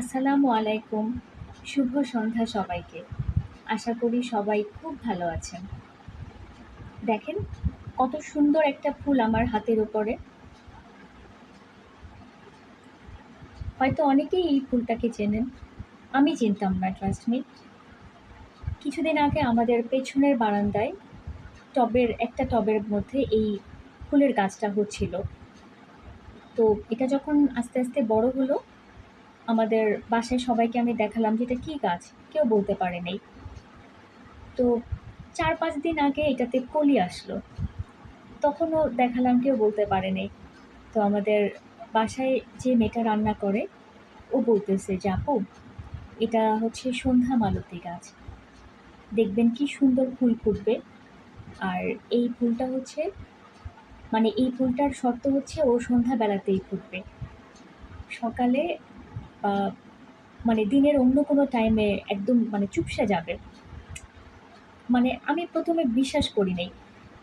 আসসালামু আলাইকুম। শুভ সন্ধ্যা সবাইকে। আশা করি সবাই খুব ভালো আছেন। দেখেন কত সুন্দর একটা ফুল আমার হাতের উপরে। হয়তো অনেকেই এই ফুলটাকে চেনেন। আমি চিনতাম না, ট্রাস্ট মি। কিছুদিন আগে আমাদের পেছনের বারান্দায় টবের মধ্যে এই ফুলের গাছটা হচ্ছিল। তো এটা যখন আস্তে আস্তে বড় হলো, আমাদের বাসায় সবাইকে আমি দেখালাম যে এটা কী গাছ, কেউ বলতে পারে নাই। তো ৪-৫ দিন আগে এটাতে কলি আসলো, তখনও দেখালাম, কেউ বলতে পারেনি। তো আমাদের বাসায় যে মেয়েটা রান্না করে, ও বলতেছে যে আপু, এটা হচ্ছে সন্ধ্যা মালতী গাছ, দেখবেন কি সুন্দর ফুল ফুটবে। আর এই ফুলটা হচ্ছে, মানে এই ফুলটার শর্ত হচ্ছে ও সন্ধ্যাবেলাতেই ফুটবে, সকালে বা মানে দিনের অন্য কোনো টাইমে একদম মানে চুপসে যাবে। মানে আমি প্রথমে বিশ্বাস করি নাই।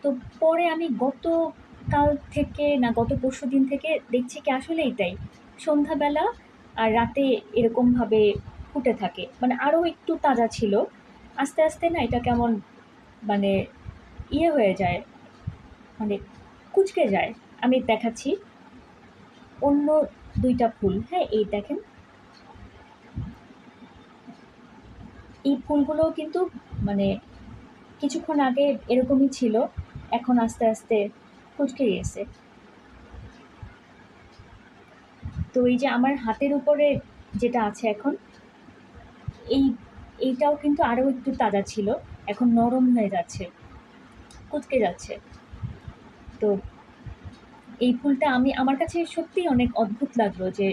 তো পরে আমি গতকাল থেকে না গত পরশুদিন থেকে দেখছি কি আসলেই তাই। সন্ধ্যাবেলা আর রাতে এরকমভাবে ফুটে থাকে। মানে আরও একটু তাজা ছিল। আস্তে আস্তে না এটা কেমন মানে ইয়ে হয়ে যায়, মানে কুঁচকে যায়। আমি দেখাচ্ছি অন্য ২ টা ফুল। হ্যাঁ, এই দেখেন। এই ফুলগুলোও কিন্তু মানে কিছুক্ষণ আগে এরকমই ছিল। এখন আস্তে আস্তে কুঁচকে গেছে। তো এই যে আমার হাতের উপরে যেটা আছে এখন, এই এইটাও কিন্তু আরও একটু তাজা ছিল, এখন নরম হয়ে যাচ্ছে, কুঁচকে যাচ্ছে। তো এই ফুলটা আমার কাছে সত্যিই অনেক অদ্ভুত লাগলো যে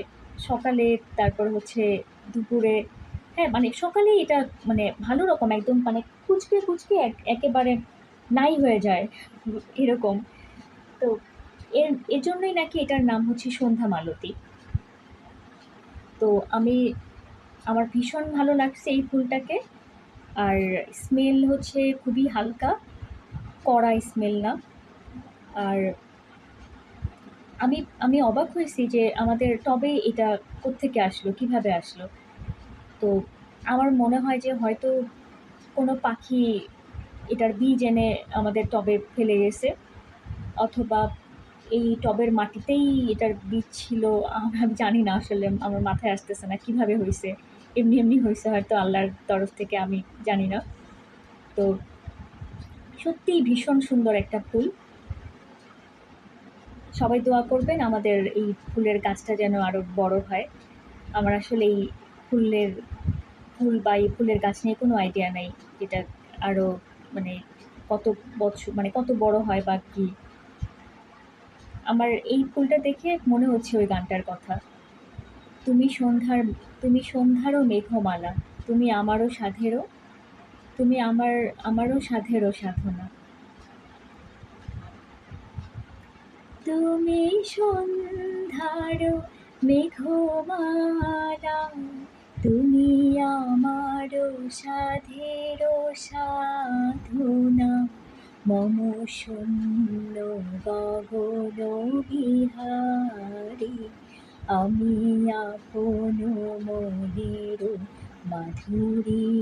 সকালে, তারপর হচ্ছে দুপুরে, হ্যাঁ মানে সকালেই এটা মানে ভালো রকম একদম মানে কুঁচকে কুঁচকে একেবারে নাই হয়ে যায় এরকম। তো এজন্যই নাকি এটার নাম হচ্ছে সন্ধ্যা মালতী। তো আমার ভীষণ ভালো লাগছে এই ফুলটাকে। আর স্মেল হচ্ছে খুবই হালকা, কড়া স্মেল না। আর আমি আমি অবাক হয়েছি যে আমাদের টবে এটা কোত্থেকে আসলো, কিভাবে আসলো। তো আমার মনে হয় যে হয়তো কোনো পাখি এটার বীজ এনে আমাদের টবে ফেলে গেছে, অথবা এই টবের মাটিতেই এটার বীজ ছিল। আমি জানি না, আসলে আমার মাথায় আসতেছে না কিভাবে হয়েছে। এমনি এমনি হয়েছে হয়তো আল্লাহর তরফ থেকে, আমি জানি না। তো সত্যিই ভীষণ সুন্দর একটা ফুল। সবাই দোয়া করবেন আমাদের এই ফুলের গাছটা যেন আরও বড় হয়। আমার আসলে এই ফুলের ফুল বা এই ফুলের গাছ নিয়ে কোনো আইডিয়া নাই, যেটা আরও মানে কত বছর মানে কত বড় হয় বা কী। আমার এই ফুলটা দেখে মনে হচ্ছে ওই গানটার কথা, তুমি সন্ধ্যার তুমি সন্ধ্যারও মেঘমালা, তুমি আমারও সাধেরও, তুমি আমারও সাধেরও সাধনা। তুমি সন্ধ্যার মেঘমালা, তুমি আমার সাধের সাধনা, মম শূন্য গগন বিহারী, আমি আপন মনের মাধুরী।